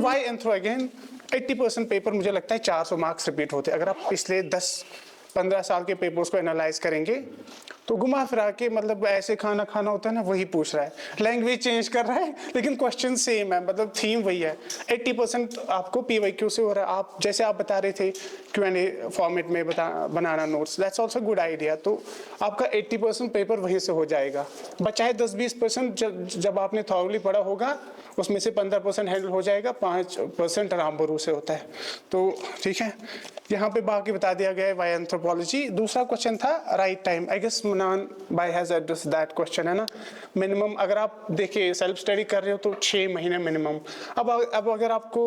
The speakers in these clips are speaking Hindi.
वाई एंथ्रो अगेन 80% पेपर मुझे लगता है 400 मार्क्स रिपीट होते हैं। अगर आप पिछले 10-15 साल के पेपर्स को एनालाइज करेंगे तो घुमा फिरा के मतलब ऐसे खाना खाना होता है ना, वही पूछ रहा है, लैंग्वेज चेंज कर रहा है लेकिन क्वेश्चन सेम है, मतलब थीम वही है। 80% आपको PYQ से हो रहा है। आप जैसे आप बता रहे थे Q&A फॉर्मेट में बनाना notes, that's also good idea. तो आपका 80% पेपर वहीं से हो जाएगा। बचा है 10-20% जब आपने थॉरली पढ़ा होगा, उसमें से 15% हैंडल हो जाएगा, 5% राम भरोसे होता है। तो ठीक है, यहाँ पे बाकी बता दिया गया है वाई एंथ्रोपोलॉजी। दूसरा क्वेश्चन था राइट टाइम। आई गेस मनान भाई हैज एड्रेस दैट क्वेश्चन, है ना। मिनिमम अगर आप देखिए सेल्फ स्टडी कर रहे हो तो 6 महीने मिनिमम। अब अगर आपको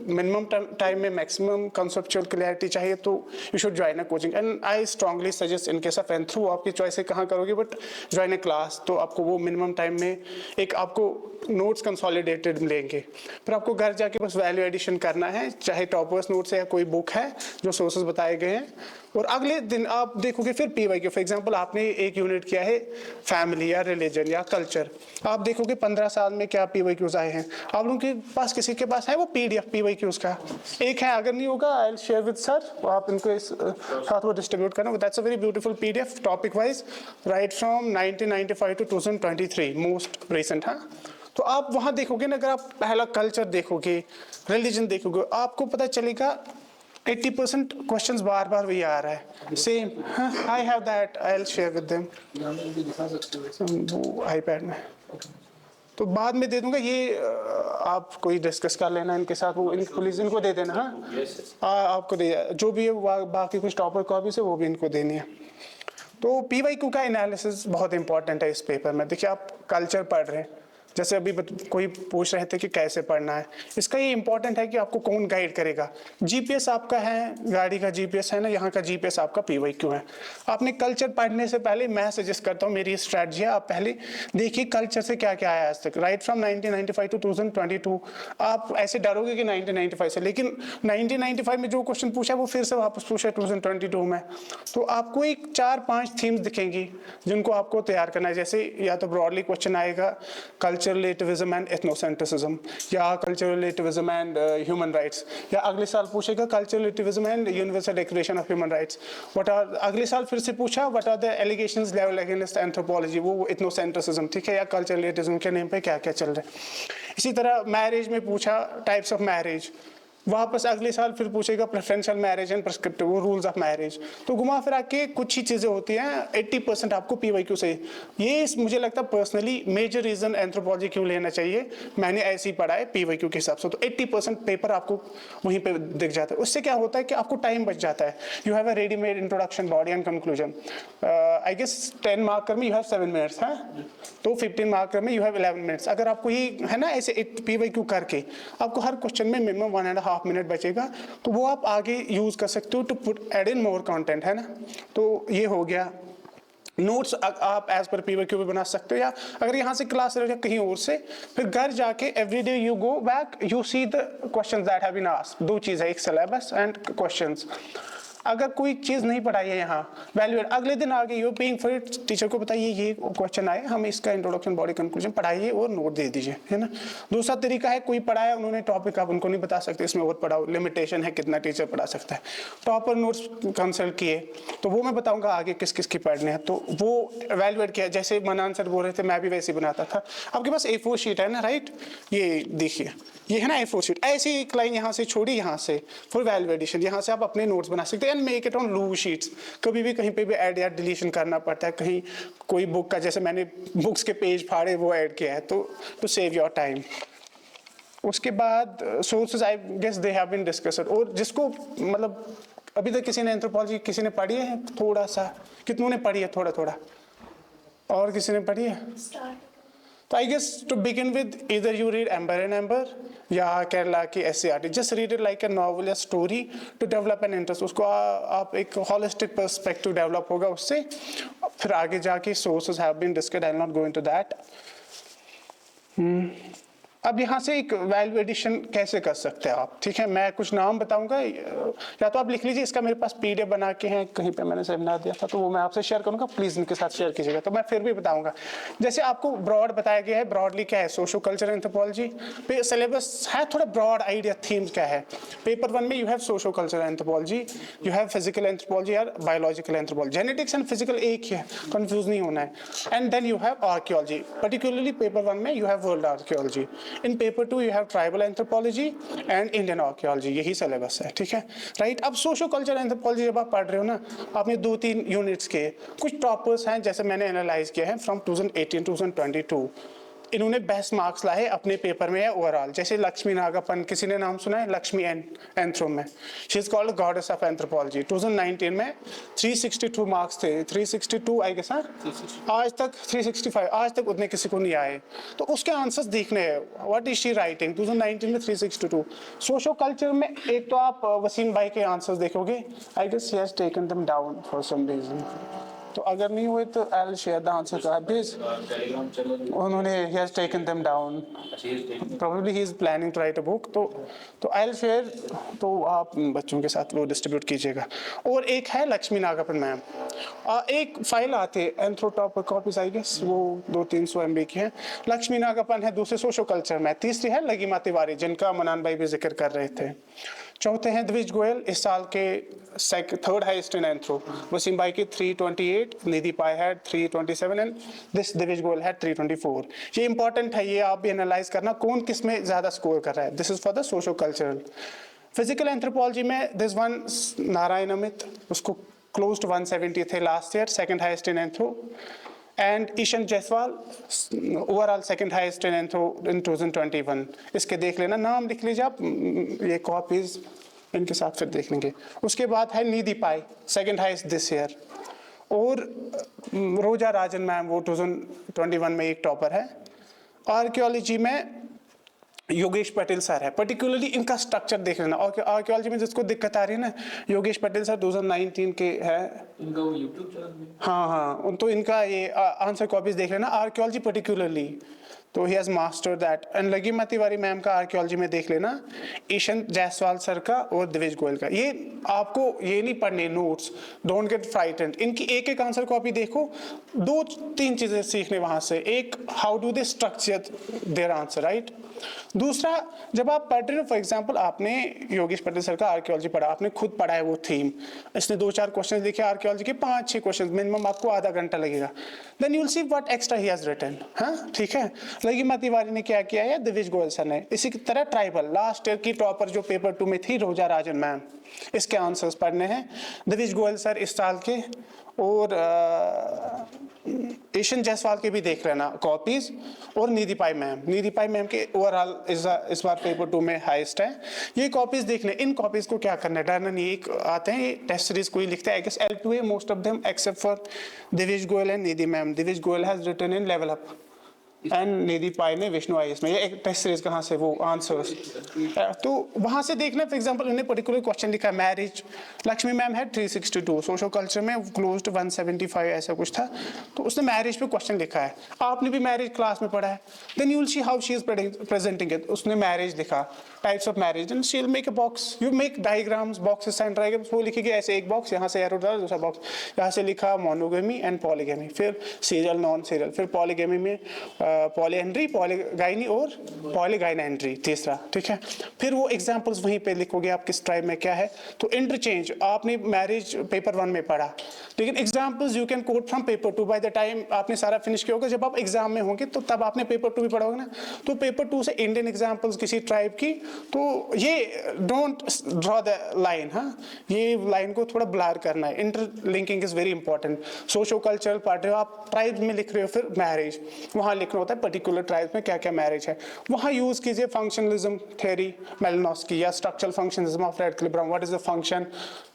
मिनिमम टाइम में मैक्सिमम कंसेप्चुअल क्लैरिटी चाहिए तो you should join a coaching, and I strongly suggest in case of anthro, आपकी चॉइस है कहाँ करोगे, बट ज्वाइन अ क्लास। तो आपको वो मिनिमम टाइम में एक आपको नोट्स कंसोलिडेटेड मिलेंगे, फिर आपको घर जाके बस वैल्यू एडिशन करना है, चाहे टॉपर्स नोट्स है या कोई बुक है जो सोर्सेज बताए गए हैं। और अगले दिन आप देखोगे फिर PYQ। फॉर एग्जांपल आपने एक यूनिट किया है फैमिली या रिलीजन या कल्चर, आप देखोगे 15 साल में क्या PYQs आए हैं। आप लोगों के पास किसी के पास है वो PDF PYQs का? एक है, अगर नहीं होगा I will share with sir, आप इनको इस साथ वो डिस्ट्रीब्यूट करना। That's a very beautiful PDF topic wise, right from 1995 to 2023 most recent. हाँ, तो आप वहां देखोगे ना, अगर आप पहला कल्चर देखोगे, रिलीजन देखोगे, आपको पता चलेगा 80% क्वेश्चंस बार बार वही आ रहा है same. I have that, I will share with them वो iPad में, तो बाद में दे दूंगा ये। आप कोई डिस्कस कर लेना इनके साथ, वो पुलिस इनको दे देना। हाँ, आपको दे जो भी है, बाकी कुछ टॉपर कॉपीज है वो भी इनको देनी है। तो PYQ का एनालिसिस बहुत इंपॉर्टेंट है इस पेपर में। देखिए आप कल्चर पढ़ रहे हैं, जैसे अभी कोई पूछ रहे थे कि कैसे पढ़ना है, इसका ये इंपॉर्टेंट है कि आपको कौन गाइड करेगा। GPS आपका है, गाड़ी का GPS है ना, यहाँ का GPS आपका PYQ है। आपने कल्चर पढ़ने से पहले, मैं सजेस्ट करता हूँ, मेरी स्ट्रैटेजी है, आप पहले देखिए कल्चर से क्या क्या आया आज तक, राइट फ्रॉम 1995 टू 2022। आप ऐसे डरोगे कि 1995 से, लेकिन 1995 में जो क्वेश्चन पूछा वो फिर से वापस पूछा 2022 में। तो आपको एक 4-5 थीम्स दिखेंगी जिनको आपको तैयार करना है। जैसे या तो ब्रॉडली क्वेश्चन आएगा कल्चर रिलेटिविज्म एंड एथनोसेंट्रिसिज्म, या culture relativism and human rights, या अगले साल पूछेगा culture relativism and universal declaration of human rights. What are, अगले साल फिर से पूछा what are the allegations level against anthropology, वो एथनोसेंट्रिसिज्म, ठीक है, या कल्चर रिलेटिविज्म के नेम पे क्या क्या चल रहा है। इसी तरह मैरिज में पूछा टाइप्स ऑफ मैरिज, वापस अगले साल फिर पूछेगा प्रेफरेंशियल मैरिज एंड प्रेस्क्रिप्टिव, वो रूल्स ऑफ मैरिज। तो घुमा फिरा के कुछ ही चीजें होती हैं। 80% आपको PYQ से, ये मुझे लगता है पर्सनली मेजर रीजन एंथ्रोपोलॉजी क्यों लेना चाहिए, मैंने ऐसे ही पढ़ा है PYQ के हिसाब से। तो 80% पेपर आपको वहीं पे दिख जाता है। उससे क्या होता है कि आपको टाइम बच जाता है। You have a readymade introduction, body and conclusion. I guess 10 marker में यू हैव 7 मिनट्स, है तो 15 मार्कर में यू हैव 11 मिनट्स। अगर आपको ये है ना ऐसे PYQ करके आपको हर क्वेश्चन में मिनिमम 1.5 मिनट बचेगा, तो वो आप आगे यूज कर सकते हो to put add in more content, है ना। तो ये हो गया। नोट्स आप एज पर PYQ भी बना सकते हो, या अगर यहाँ से क्लास रह कहीं और से, फिर घर जाके every day you go back, you see the questions that have been asked. दो चीज है, एक सिलेबस एंड क्वेश्चंस। अगर कोई चीज नहीं पढ़ाई है यहाँ वैल्यू, अगले दिन आगे you paying for it, teacher को बताइए ये क्वेश्चन आए, हम इसका इंट्रोडक्शन बॉडी कंक्लूजन पढ़ाइए और नोट दे दीजिए, है ना। दूसरा तरीका है कोई पढ़ाया उन्होंने टॉपिक, आप उनको नहीं बता सकते इसमें और पढ़ाओ, लिमिटेशन है कितना टीचर पढ़ा सकता है। टॉपर नोट्स कंसल्ट किए, तो वो मैं बताऊंगा आगे किस किस की पढ़ने हैं, तो वो एवेलुएट किया। जैसे मनान सर बोल रहे थे, मैं भी वैसे बनाता था। आपके पास A4 शीट है ना, राइट, ये देखिए ये है ना A4 शीट, ऐसी एक लाइन यहाँ से छोड़ी, यहाँ से फॉर वैल्यू एडिशन, यहाँ से आप अपने नोट्स बना सकते हैं and make it on loose sheets. कभी भी कहीं पे भी ऐड या डिलीशन करना पड़ता है, कहीं कोई बुक का, जैसे मैंने बुक्स के पेज फाड़े वो ऐड किया है, तो टू सेव योर टाइम। उसके बाद sources I guess they have been discussed, और जिसको मतलब अभी तक किसी ने एंथ्रोपोलॉजी किसी ने पढ़ी है थोड़ा सा, कितनों ने पढ़ी है थोड़ा थोड़ा, और किसी ने पढ़ी है? तो I guess to begin with इधर you read Ember and Ember या केरला की SCERT, just read it like a novel या story to develop an interest. उसको आप एक हॉलिस्टिक पर्सपेक्टिव डेवलप होगा उससे। फिर आगे जाके sources have been discussed, I will not go into that. अब यहाँ से एक वैल्यू एडिशन कैसे कर सकते हैं आप, ठीक है, मैं कुछ नाम बताऊंगा, या तो आप लिख लीजिए, इसका मेरे पास पीडीएफ बना के हैं, कहीं पे मैंने सेमिनार दिया था तो वो मैं आपसे शेयर करूंगा, प्लीज इनके साथ शेयर कीजिएगा, तो मैं फिर भी बताऊंगा। जैसे आपको ब्रॉड बताया गया है, ब्रॉडली क्या है, सोशो कल्चर एंथ्रोपोलॉजी, सिलेबस है थोड़ा ब्रॉड आइडिया, थीम्स क्या है। पेपर 1 में you have socio cultural anthropology, you have physical anthropology और biological anthropology, genetics and physical एक ही है, कंफ्यूज नहीं होना है। And then you have archaeology, particularly paper 1 में you have world archaeology, in paper 2 you have tribal anthropology and Indian archaeology, यही सिलेबस है, ठीक है, राइट। अब सोशो कल्चर एंथ्रोपोलॉजी जब आप पढ़ रहे हो ना, आपने 2-3 यूनिट्स के कुछ टॉपर्स हैं, जैसे मैंने एनालाइज किया है फ्रॉम 2018 2022, इन्होंने बेस्ट मार्क्स लाए अपने पेपर में या ओवरऑल। जैसे लक्ष्मी नागापन, किसी ने नाम सुना है, लक्ष्मी एंथ्रो में, she is called goddess of anthropology. 2019 में 362 मार्क्स थे, 362 आई गेस, आज तक 365, आज तक उतने किसी को नहीं आए, तो उसके आंसर्स देखने हैं, व्हाट इज शी राइटिंग 2019 में 362। सोशो कल्चर में एक तो आप वसीम भाई के आंसर्स देखोगे, I guess he has taken them down for some reason, तो अगर नहीं हुए तो I will share the answer too please. उन्होंने he has taken them down, probably he is planning to write a book, तो आई विल शेयर, तो आप बच्चों के साथ वो डिस्ट्रीब्यूट कीजिएगा। और एक है लक्ष्मी नागापन मैम, एक फाइल आती है एंथ्रोटॉप कॉपीज, आई गेस वो 200-300 MB की है, लक्ष्मी नागापन है दूसरे सोशो कल्चर में, तीसरी है लगिमा तिवारी जिनका मनान भाई भी जिक्र कर रहे थे, चौथे हैं द्विज गोयल, इस साल के third highest in anthro, Wasim भाई की 328, Nidhi Pai had 327 and this Dwij Goyal had 324। ये इंपॉर्टेंट है, ये आप भी एनालाइज करना कौन किस में ज्यादा स्कोर कर रहा है। This is for the socio cultural. Physical anthropology में दिस वन नारायण अमित, उसको क्लोज टू 170 थे last year, second highest in anthro. And Ishan Jaiswal overall second highest in anthro in 2021। इसके देख लेना, नाम लिख लीजिए आप, ये कॉपीज इनके साथ फिर देख लेंगे। उसके बाद है निधि पाई, सेकंड हाईएस्ट दिस ईयर, और रोजा राजन मैम वो 2021 में एक टॉपर है। आर्कियोलॉजी में योगेश पटेल सर है, पर्टिकुलरली इनका स्ट्रक्चर देख लेना, और आर्कियोलॉजी में जिसको दिक्कत आ रही है ना, योगेश पटेल सर 2019 के है, इनका वो यूट्यूब चैनल, हाँ, तो इनका ये आंसर कॉपीज देख लेना, आर्कियोलॉजी पर्टिकुलरली, तो he has mastered that. And Lagima Tiwari ma'am का आर्कियोलॉजी में देख लेना, ईशन जायसवाल सर का और द्विज गोयल का। ये आपको ये नहीं पढ़ने नोट्स, डोंट गेट फ्राइटेंड, इनकी एक एक आंसर कॉपी देखो, 2-3 चीजें सीखने वहां से। एक, how do they structure their answer, right. दूसरा, जब आप पढ़ रहे हो, फॉर एग्जाम्पल आपने योगेश पटेल सर का आर्कियोलॉजी पढ़ा, आपने खुद पढ़ा है वो थीम, इसने 2-4 क्वेश्चन लिखे आर्कियोलॉजी के, 5-6 क्वेश्चन, मिनिमम आपको आधा घंटा लगेगा, then you will see what extra he has written, हाँ, ठीक है। लगिमा तिवारी ने क्या किया है, दिविज गोयल सर ने। इसी की तरह ट्राइबल लास्ट ईयर की टॉपर जो पेपर 2 में थी, रोजा राजन मैम, इसके आंसर्स पढ़ने हैं। दिविज गोयल सर इस साल के, और ईशन जायसवाल के भी देख लेना कॉपीज, और निधि पाई मैम के ओवरऑल इस बार पेपर 2 में हाईएस्ट है। ये कॉपीज देख लें, इन कॉपीज को क्या करना है, डरना नहीं, एक आते हैं ये टेस्ट सीरीज कोई लिखता है, I guess L2A most of them except for Divij Goyal and Nidhi ma'am. Divij Goyal has written in level up and Nidhi Pai ने विष्णु आईएएस में। ये एक टेस्ट सीरीज कहाँ से वो आंसर्स, तो वहां से देखना। फॉर एग्जांपल इन्हें पर्टिकुलर क्वेश्चन लिखा है मैरिज, लक्ष्मी मैम है 362, सोशल कल्चर में क्लोज टू 175 ऐसा कुछ था, तो उसने मैरिज पे क्वेश्चन लिखा है। आपने भी मैरिज क्लास में पढ़ा है, then you will see how she is presenting it. उसने मैरिज लिखा, types of marriage, and she will make a box, you make diagrams, boxes and diagrams, वो लिखेगी ऐसे, एक बॉक्स यहाँ से एरो डाला, दूसरा बॉक्स यहाँ से लिखा मोनोगेमी एंड पॉलीगेमी, फिर सीरियल नॉन सीरियल, फिर पॉलीगेमी में पॉलीहेंड्री, पॉलीगाइनी और पॉलीगाइनेंड्री तीसरा, ठीक है। फिर वो एग्जांपल्स वहीं पे लिखोगे आप किस ट्राइब में क्या है। तो इंटरचेंज आपने मैरिज पेपर 1 में पढ़ा, लेकिन examples you can quote from paper 2 by the time आपने सारा फिनिश किया होगा, जब आप एग्जाम में होंगे तो तब आपने पेपर 2 भी पढ़ा होगा ना। तो पेपर 2 से इंडियन एग्जांपल्स किसी ट्राइब की, तो ये डोंट ड्रॉ द लाइन, हाँ, ये लाइन को थोड़ा ब्लर करना है। Interlinking is very important. Socio cultural पढ़ रहे हो आप, ट्राइब में लिख रहे हो, फिर मैरिज वहाँ लिखना होता है पर्टिकुलर ट्राइब में क्या क्या मैरिज है, वहाँ यूज कीजिए फंक्शनलिज्म थ्योरी मेलिनोस्की या structural functionalism of Radcliffe Brown. What is the function,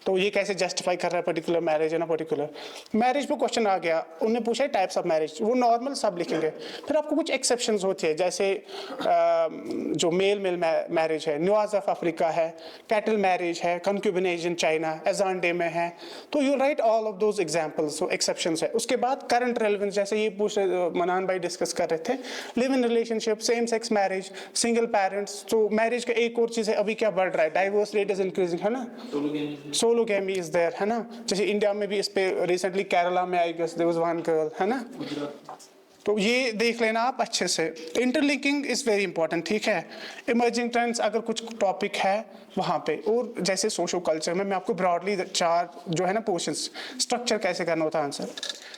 तो ये कैसे जस्टिफाई कर रहा है पर्टिकुलर मैरिज है ना पर्टिकुलर मैरिज पे क्वेश्चन आ गया, उन्हें पूछा है टाइप्स ऑफ मैरिज, वो नॉर्मल सब लिखेंगे। फिर आपको कुछ एक्सेप्शंस होती है, जैसे जो मेल मेल मैरिज है, न्यूआज ऑफ अफ्रीका है, कैटल मैरिज है, कंक्यूबिनेज इन चाइना एजांडे में है, तो you right all of those examples, so exceptions है। उसके बाद करंट रेलेवेंस, जैसे ये पूछ मनान भाई डिस्कस कर रहे थे, live in relationship, same sex marriage, single parents. तो मैरिज का एक और चीज़ है, अभी क्या बढ़ रहा है, डाइवोर्स रेट इज इंक्रीजिंग, है ना, सोलोगैमी इज देयर, है ना, जैसे इंडिया में भी इस पे रिसेंटली केरला में I guess there was one girl, है ना, तो ये देख लेना आप अच्छे से। इंटरलिंकिंग इज वेरी इंपॉर्टेंट, ठीक है। इमर्जिंग ट्रेंड्स अगर कुछ टॉपिक है वहाँ पे, और जैसे सोशो कल्चर में मैं आपको ब्रॉडली 4 जो है ना पोर्शंस, स्ट्रक्चर कैसे करना होता है आंसर।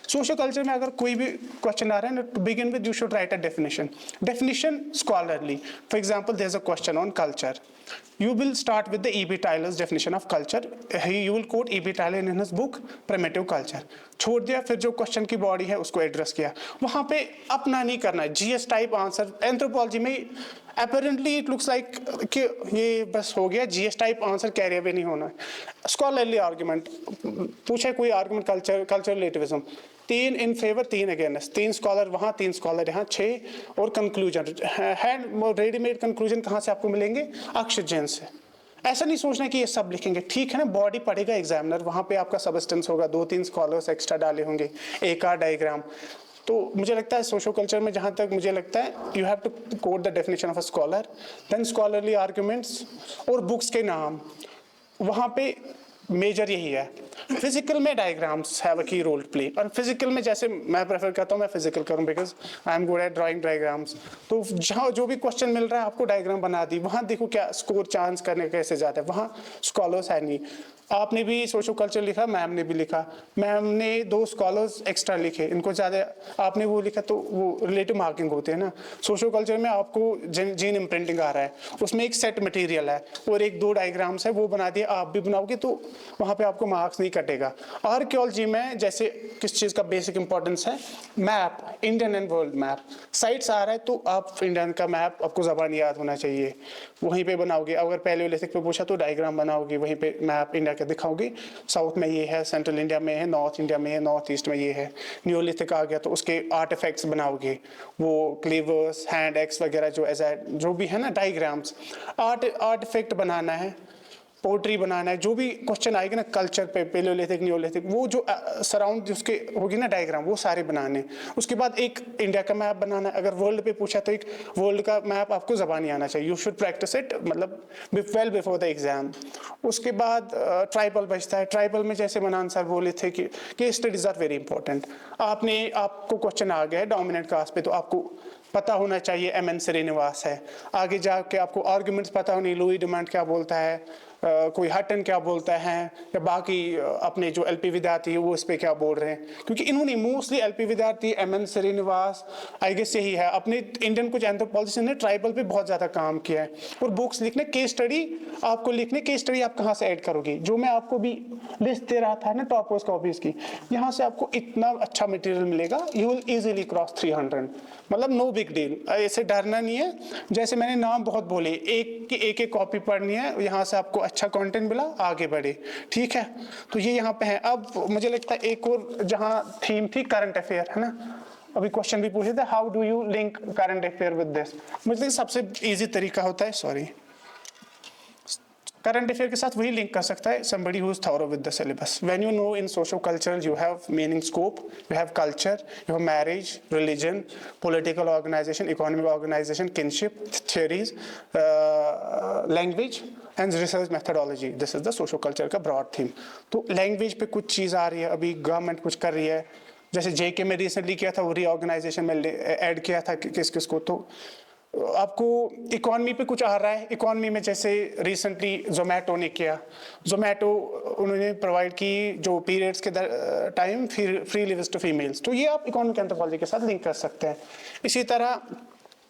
सोशल कल्चर में अगर कोई भी क्वेश्चन आ रहा है ना, to begin with you should write a definition scholarly. For example there is a question on culture, you will start with the E.B. Tyler's definition of culture. You will quote E.B. Tyler in his book Primitive Culture. छोड़ दिया, फिर जो क्वेश्चन की बॉडी है उसको एड्रेस किया, वहाँ पे अपना नहीं करना है जीएस टाइप आंसर। एंथ्रोपोलॉजी में अपेरेंटली इट लुक्स लाइक कि ये बस हो गया, जीएस टाइप आंसर कैरियर भी नहीं होना है। स्कॉलरली आर्ग्यूमेंट पूछे, कोई argument culture relativism, 3 in favour 3 against, 3 scholar वहाँ 3 स्कॉलर यहाँ 6, और कंक्लूजन है रेडीमेड कंक्लूजन कहाँ से आपको मिलेंगे, अक्षर जैन से। ऐसा नहीं सोचना कि ये सब लिखेंगे, ठीक है ना, बॉडी पढ़ेगा एग्जामिनर, वहाँ पे आपका सबस्टेंस होगा, 2-3 स्कॉलर्स एक्स्ट्रा डाले होंगे, एक आध डायग्राम। तो मुझे लगता है सोशल कल्चर में जहाँ तक मुझे लगता है you have to quote the definition of a scholar, then scholarly arguments और बुक्स के नाम, वहाँ पे मेजर यही है। फिजिकल में डायग्राम्स हैव अ की रोल प्ले, और फिजिकल में जैसे मैं प्रेफर करता हूँ मैं फिजिकल करूँ because I am good at drawing diagrams. तो जहाँ जो भी क्वेश्चन मिल रहा है आपको डायग्राम बना दी, वहाँ देखो क्या स्कोर चांस करने कैसे जाता है, वहाँ स्कॉलर्स है नहीं। आपने भी सोशल कल्चर लिखा, मैम ने भी लिखा, मैम ने 2 स्कॉलर्स एक्स्ट्रा लिखे, इनको ज़्यादा आपने वो लिखा, तो वो रिलेटिव मार्किंग होते हैं ना। सोशल कल्चर में आपको जीन इम्प्रिंटिंग आ रहा है, उसमें एक सेट मटेरियल है और 1-2 डायग्राम्स है, वो बना दिए, आप भी बनाओगे तो वहाँ पे आपको मार्क्स नहीं कटेगा। आर्कियोलॉजी में जैसे किस चीज़ का बेसिक इंपॉर्टेंस है, map, Indian and world map, sites आ रहा है तो आप इंडियन का मैप आपको ज़बान याद होना चाहिए, वहीं पे बनाओगे। अगर पैलियोलिथिक पे पूछा तो डायग्राम बनाओगे, वहीं पे मैप इंडिया का दिखाओगे, साउथ में ये है, सेंट्रल इंडिया में है, नॉर्थ इंडिया में है, नॉर्थ ईस्ट में ये है। न्यूलिथिक आ गया तो उसके आर्टिफैक्ट्स बनाओगे, वो क्लीवर्स, हैंड एक्स वगैरह जो भी है ना, डायग्राम्स, आर्टिफैक्ट बनाना है, पोट्री बनाना है, जो भी क्वेश्चन आएगा ना कल्चर पे, पेलियोलिथिक, न्यूलिथिक, वो जो सराउंड जिसके होगी ना डायग्राम, वो सारे बनाने। उसके बाद एक इंडिया का मैप बनाना है, अगर वर्ल्ड पे पूछा तो एक वर्ल्ड का मैप आपको ज़बानी आना चाहिए, यू शुड प्रैक्टिस इट, मतलब वेल बिफोर द एग्जाम। उसके बाद ट्राइबल बचता है, ट्राइबल में जैसे मनान सर बोले थे कि case studies are very important. आपको क्वेश्चन आ गया है डोमिनेंट कास्ट पे, तो आपको पता होना चाहिए एम.एन. श्रीनिवास है, आगे जाके आपको आर्ग्यूमेंट्स पता होनी, लुई डिमांड क्या बोलता है, कोई हटन क्या बोलता है, या बाकी अपने जो एलपी विद्यार्थी है वो इस पे क्या बोल रहे हैं, क्योंकि इन्होंने मोस्टली एलपी विद्यार्थी, एम.एन. श्रीनिवास, आई गेस यही है, अपने इंडियन कुछ एंथ्रोपोलॉजिस्ट ने ट्राइबल पे बहुत ज़्यादा काम किया है। और बुक्स लिखने, केस स्टडी आपको लिखने, केस स्टडी आप कहाँ से ऐड करोगे, जो मैं आपको भी लिस्ट दे रहा था ना टॉपर्स कॉपीज़ की, यहाँ से आपको इतना अच्छा मटेरियल मिलेगा, यू विल ईजिली क्रॉस 300, मतलब नो बिग डील, ऐसे डरना नहीं है। जैसे मैंने नाम बहुत बोले, एक कॉपी पढ़नी है, यहाँ से आपको अच्छा कंटेंट मिला, आगे बढ़े, ठीक है। तो ये यहाँ पे है। अब मुझे लगता है एक और जहाँ थीम थी करंट अफेयर, है ना, अभी क्वेश्चन भी पूछे थे, how do you link current affair with this. मुझे सबसे इजी तरीका होता है, करंट अफेयर के साथ वही लिंक कर सकता है somebody who is thorough with the syllabus. When you know in social culture you have meaning scope, you have culture, you have marriage, religion, political organization, economic organization, kinship, theories, language and research methodology. This is the social culture का broad theme. तो language पे कुछ चीज़ आ रही है, अभी गवर्नमेंट कुछ कर रही है, जैसे JK में रिसेंटली किया था, वो रीऑर्गेनाइजेशन में ऐड किया था किस किस को। तो आपको इकॉनमी पे कुछ आ रहा है, इकॉनमी में जैसे रिसेंटली जोमेटो ने किया, जोमेटो उन्होंने प्रोवाइड की जो पीरियड्स के time free leaves to females, तो ये आप इकोनॉमिक एंथ्रोपोलॉजी के साथ लिंक कर सकते हैं। इसी तरह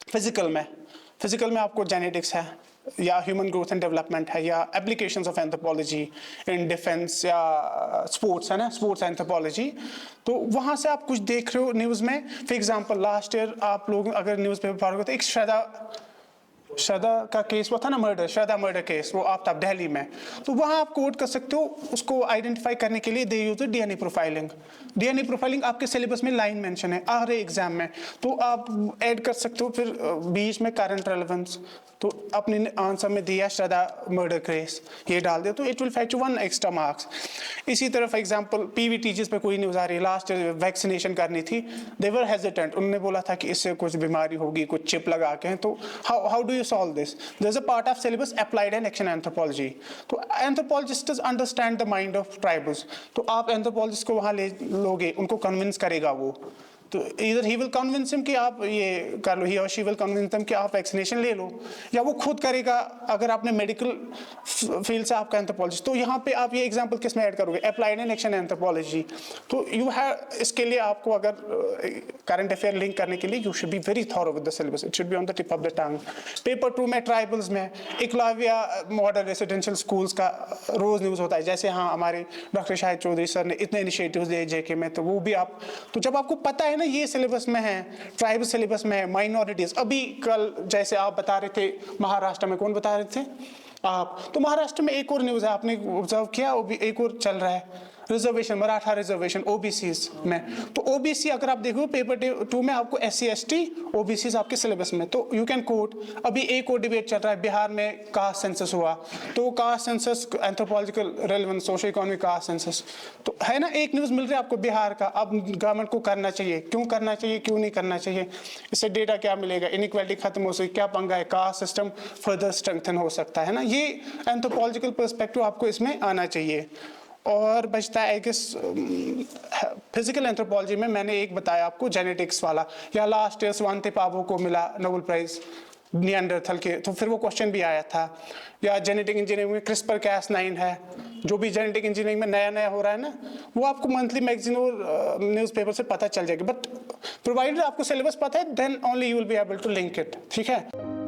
फिजिकल में आपको जेनेटिक्स है, या ह्यूमन ग्रोथ एंड डेवलपमेंट है, या applications of anthropology in defence या स्पोर्ट्स है ना, स्पोर्ट्स एंथ्रोपोलॉजी। तो वहाँ से आप कुछ देख रहे हो न्यूज़ में, फॉर एग्जांपल लास्ट ईयर आप लोग अगर न्यूज़पेपर पढ़ोगे तो एक श्रद्धा का केस वो था ना, मर्डर, श्रद्धा मर्डर केस, वो आप तब दिल्ली में, तो वहाँ आप कोड कर सकते हो। उसको आइडेंटिफाई करने के लिए they use DNA profiling. DNA profiling आपके सिलेबस में लाइन मेंशन है आ रहे एग्जाम में, तो आप ऐड कर सकते हो। फिर बीच में करंट रेलेवेंस, तो अपने आंसर में दिया श्रद्धा मर्डर केस, ये डाल दे तो it will fetch 1 extra marks. इसी तरह फॉर एग्जांपल पीवीटी जिस पे कोई न्यूज़ आ रही है, लास्ट वैक्सीनेशन करनी थी, दे वर हेजिटेंट, उन्होंने बोला था कि इससे कुछ बीमारी होगी, कुछ चिप लगा के हैं, तो how do you solve this? There is a part of syllabus applied and action anthropology. तो anthropologist understand the mind of tribals, तो आप एंथ्रोपोलॉजिस्ट को वहाँ ले लोगे, उनको कन्विंस करेगा वो, तो इधर ही विल कन्विंस हिम कि आप ये कर लो, ही और शी विल कन्विंस हिम कि आप वैक्सीनेशन ले लो, या वो खुद करेगा अगर आपने मेडिकल फील्ड से आपका एंथ्रोपोलॉजिस्ट। तो यहाँ पे आप ये एग्जांपल किस में ऐड करोगे? Applied and action anthropology. तो यू हैव, इसके लिए आपको अगर करंट अफेयर लिंक करने के लिए you should be very thorough with the syllabus, it should be on the tip of the tongue. Paper 2 में ट्राइबल्स में एकलव्य मॉडल रेसिडेंशियल स्कूल्स का रोज न्यूज़ होता है, जैसे हाँ हमारे डॉक्टर शाहिद चौधरी सर ने इतने इनिशिएटिव्स दिए जेके में, तो वो भी आप, तो जब आपको पता है ना ये सिलेबस में है, ट्राइबल सिलेबस में है, माइनॉरिटीज, अभी कल जैसे आप बता रहे थे महाराष्ट्र में, कौन बता रहे थे आप, तो महाराष्ट्र में एक और न्यूज़ है, आपने ऑब्जर्व किया, वो भी एक और चल रहा है, रिजर्वेशन, मराठा रिजर्वेशन ओबीसीज में। तो ओबीसी अगर आप देखो पेपर 2 में आपको SC ST ओबीसीज आपके सिलेबस में, तो यू कैन कोट। अभी एक और डिबेट चल रहा है, बिहार में कास्ट सेंसस हुआ, तो caste census anthropological relevance, socio economic caste census, तो है ना एक न्यूज़ मिल रही है आपको बिहार का। अब गवर्नमेंट को करना चाहिए, क्यों करना चाहिए, क्यों नहीं करना चाहिए, इससे डेटा क्या मिलेगा, इनइक्वालिटी खत्म हो सकती, क्या पंगा है, कास्ट सिस्टम फर्दर स्ट्रेंथन हो सकता है ना, ये एंथ्रोपोलॉजिकल पर्सपेक्टिव आपको इसमें आना चाहिए। और बचता है कि फिजिकल एंथ्रोपोलॉजी में मैंने एक बताया आपको जेनेटिक्स वाला, या लास्ट ईयर स्वांति पावो को मिला नोबेल प्राइज निएंडरथल के, तो फिर वो क्वेश्चन भी आया था। या जेनेटिक इंजीनियरिंग में CRISPR-Cas9 है, जो भी जेनेटिक इंजीनियरिंग में नया नया हो रहा है ना, वो आपको मंथली मैगजीन और न्यूज़पेपर से पता चल जाएगा। बट प्रोवाइडेड आपको सिलेबस पता है, then only you will be able to link it. ठीक है।